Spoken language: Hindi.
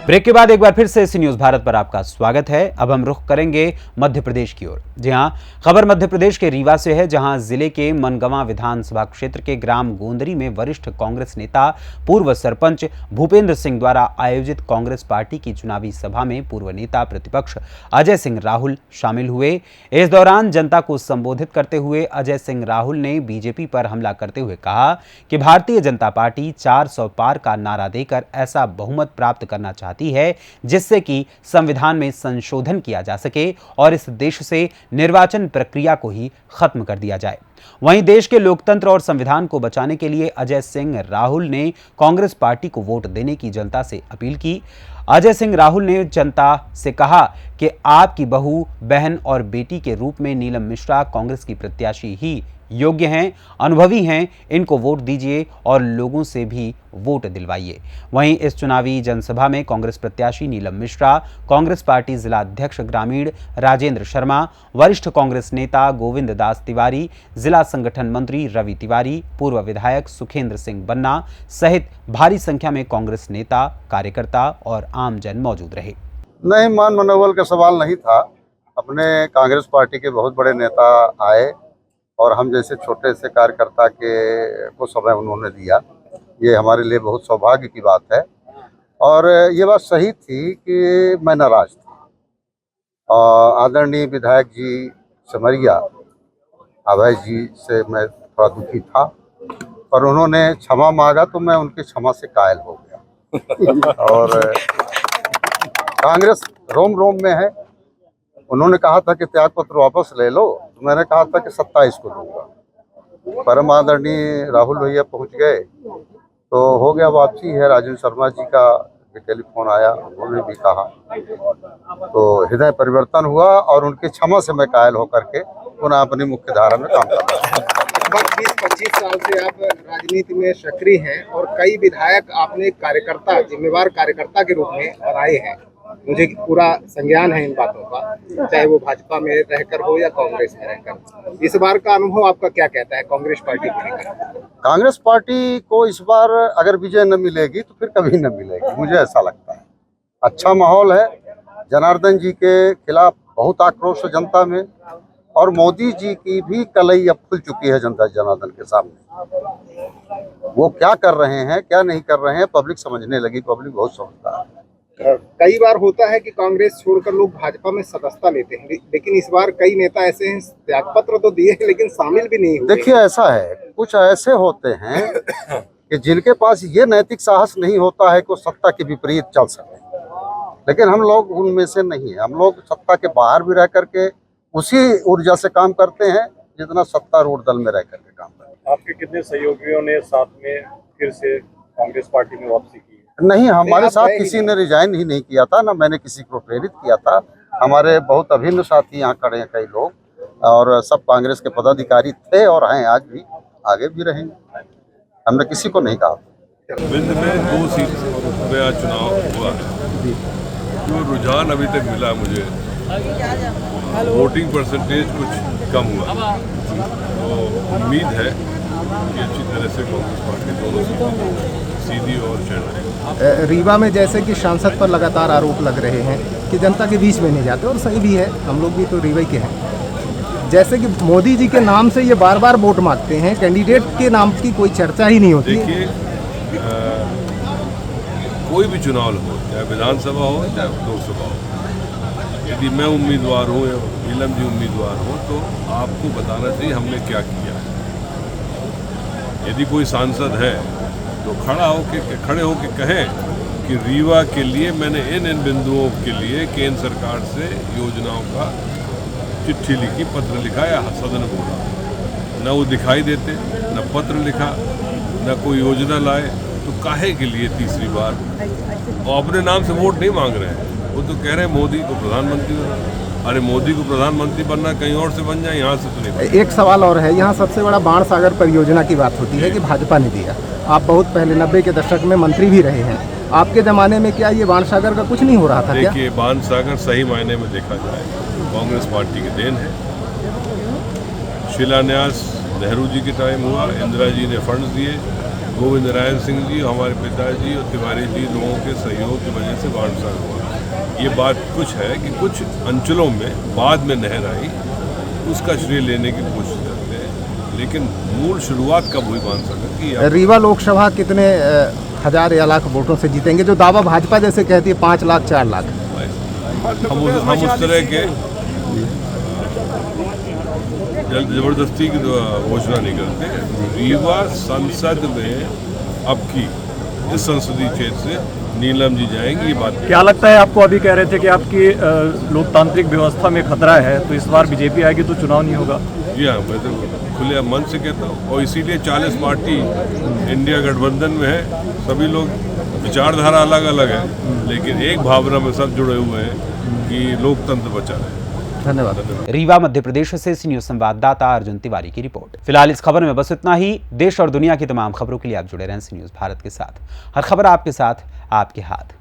ब्रेक के बाद एक बार फिर से सी न्यूज भारत पर आपका स्वागत है। अब हम रुख करेंगे मध्य प्रदेश की ओर। जी हां, खबर मध्य प्रदेश के रीवा से है, जहां जिले के मनगवा विधानसभा क्षेत्र के ग्राम गोंदरी में वरिष्ठ कांग्रेस नेता पूर्व सरपंच भूपेंद्र सिंह द्वारा आयोजित कांग्रेस पार्टी की चुनावी सभा में पूर्व नेता प्रतिपक्ष अजय सिंह राहुल शामिल हुए। इस दौरान जनता को संबोधित करते हुए अजय सिंह राहुल ने बीजेपी पर हमला करते हुए कहा कि भारतीय जनता पार्टी 400 पार का नारा देकर ऐसा बहुमत प्राप्त करना चाहती है जिससे कि संविधान में संशोधन किया जा सके और इस देश से निर्वाचन प्रक्रिया को ही खत्म कर दिया जाए। वहीं देश के लोकतंत्र और संविधान को बचाने के लिए अजय सिंह राहुल ने कांग्रेस पार्टी को वोट देने की जनता से अपील की। अजय सिंह राहुल ने जनता से कहा कि आपकी बहू, बहन और बेटी के रूप में नीलम मिश्रा कांग्रेस की प्रत्याशी ही योग्य हैं, अनुभवी हैं, इनको वोट दीजिए और लोगों से भी वोट दिलवाइए। वहीं इस चुनावी जनसभा में कांग्रेस प्रत्याशी नीलम मिश्रा, कांग्रेस पार्टी जिला अध्यक्ष ग्रामीण राजेंद्र शर्मा, वरिष्ठ कांग्रेस नेता गोविंद दास तिवारी, जिला संगठन मंत्री रवि तिवारी, पूर्व विधायक सुखेंद्र सिंह बन्ना सहित भारी संख्या में कांग्रेस नेता, कार्यकर्ता और आमजन मौजूद रहे। नहीं, मान मनोबल का सवाल नहीं था। अपने कांग्रेस पार्टी के बहुत बड़े नेता आए और हम जैसे छोटे से कार्यकर्ता के को समय उन्होंने दिया। ये हमारे लिए बहुत सौभाग्य की बात है और ये बात सही थी कि मैं नाराज था। आदरणीय विधायक जी समरिया अभय जी से मैं थोड़ा दुखी था और उन्होंने क्षमा मांगा तो मैं उनकी क्षमा से कायल हो गया। और कांग्रेस रोम रोम में है। उन्होंने कहा था कि त्यागपत्र वापस ले लो, तो मैंने कहा था कि 27 को दूंगा। परम आदरणीय राहुल भैया पहुंच गए तो हो गया, वापसी है। राजेंद्र शर्मा जी का भी टेलीफोन आया, उन्होंने भी कहा, तो हृदय परिवर्तन हुआ और उनकी क्षमा से मैं कायल होकर के पुनः अपनी मुख्य धारा में काम कर रहा हूँ। लगभग 20-25 साल से आप राजनीति में सक्रिय हैं और कई विधायक आपने कार्यकर्ता, जिम्मेवार कार्यकर्ता के रूप में बनाए हैं। मुझे पूरा संज्ञान है इन बातों का, चाहे वो भाजपा में रहकर हो या कांग्रेस में रहकर। इस बार का अनुभव आपका क्या कहता है कांग्रेस पार्टी को लेकर? कांग्रेस पार्टी को इस बार अगर विजय न मिलेगी तो फिर कभी न मिलेगी, मुझे ऐसा लगता है। अच्छा माहौल है। जनार्दन जी के खिलाफ बहुत आक्रोश है जनता में और मोदी जी की भी कलई अब खुल चुकी है जनता जनार्दन के सामने। वो क्या कर रहे हैं, क्या नहीं कर रहे हैं, पब्लिक समझने लगी। पब्लिक बहुत समझता है। कई बार होता है कि कांग्रेस छोड़कर लोग भाजपा में सदस्यता लेते हैं, लेकिन इस बार कई नेता ऐसे हैं, त्यागपत्र तो दिए हैं लेकिन शामिल भी नहीं हुए। देखिए, ऐसा है, कुछ ऐसे होते हैं कि जिनके पास ये नैतिक साहस नहीं होता है कि वो सत्ता के विपरीत चल सके, लेकिन हम लोग उनमें से नहीं है। हम लोग सत्ता के बाहर भी रह करके उसी ऊर्जा से काम करते हैं जितना सत्तारूढ़ दल में रह करके काम करते हैं। आपके कितने सहयोगियों ने साथ में फिर से कांग्रेस पार्टी में वापसी की? नहीं, हमारे साथ किसी ने रिजाइन ही नहीं किया था, ना मैंने किसी को प्रेरित किया था। हमारे बहुत अभिन्न साथी यहाँ खड़े हैं, कई लोग, और सब कांग्रेस के पदाधिकारी थे और हैं, आज भी, आगे भी रहेंगे। हमने किसी को नहीं कहा। विंध्य में 2 सीट पे चुनाव हुआ है। जो रुझान अभी तक मिला मुझे, वोटिंग परसेंटेज कुछ कम हुआ, तो उम्मीद है कि अच्छी तरह से कांग्रेस पार्टी दोनों सीधी और चढ़। रीवा में जैसे कि सांसद पर लगातार आरोप लग रहे हैं कि जनता के बीच में नहीं जाते, और सही भी है, हम लोग भी तो रीवा के हैं। जैसे कि मोदी जी के नाम से ये बार बार वोट मांगते हैं, कैंडिडेट के नाम की कोई चर्चा ही नहीं होती। देखिए, कोई भी चुनाव हो, चाहे विधानसभा हो चाहे लोकसभा हो, यदि मैं उम्मीदवार हूँ या नीलम जी उम्मीदवार हो तो आपको बताना चाहिए हमने क्या किया है। यदि कोई सांसद है तो खड़े होके कहें कि रीवा के लिए मैंने इन बिंदुओं के लिए केंद्र सरकार से योजनाओं का चिट्ठी लिखी, पत्र लिखा या सदन बोला। न वो दिखाई देते, न पत्र लिखा, न कोई योजना लाए, तो काहे के लिए तीसरी बार? और अपने नाम से वोट नहीं मांग रहे हैं, वो तो कह रहे हैं मोदी को प्रधानमंत्री बनना। अरे मोदी को प्रधानमंत्री बनना कहीं और से बन जाए, यहाँ से तो नहीं। एक सवाल और है, यहाँ सबसे बड़ा बाण सागर परियोजना की बात होती है कि भाजपा ने दिया। आप बहुत पहले 90 के दशक में मंत्री भी रहे हैं, आपके ज़माने में क्या ये बाण सागर का कुछ नहीं हो रहा था? देखिए, बाण सागर सही मायने में देखा जाए कांग्रेस पार्टी की देन है। शिलान्यास नेहरू जी के टाइम हुआ, इंदिरा जी ने फंड्स दिए, गोविंद नारायण सिंह जी, हमारे पिताजी और तिवारी जी लोगों के सहयोग की वजह से बांटसार हुआ। ये बात कुछ है कि कुछ अंचलों में बाद में नहर आई, उसका श्रेय लेने की कोशिश करते हैं, लेकिन मूल शुरुआत कब हुई बांटसागर की? रीवा लोकसभा कितने हजार या लाख वोटों से जीतेंगे, जो दावा भाजपा जैसे कहती है 5 लाख 4 लाख? हम उस तरह के जबरदस्ती की घोषणा नहीं करते। रीवा संसद में अब की इस संसदीय क्षेत्र से नीलम जी जाएंगी, ये बात क्या लगता है आपको? अभी कह रहे थे कि आपकी लोकतांत्रिक व्यवस्था में खतरा है, तो इस बार बीजेपी आएगी तो चुनाव नहीं होगा? जी हाँ, मैं तो खुले मन से कहता हूँ, और इसीलिए 40 पार्टी इंडिया गठबंधन में है। सभी लोग विचारधारा अलग अलग है, लेकिन एक भावना में सब जुड़े हुए हैं कि लोकतंत्र बचा रहे। धन्यवाद। रीवा मध्य प्रदेश से सी न्यूज संवाददाता अर्जुन तिवारी की रिपोर्ट। फिलहाल इस खबर में बस इतना ही। देश और दुनिया की तमाम खबरों के लिए आप जुड़े रहें सी न्यूज भारत के साथ। हर खबर आपके साथ, आपके हाथ।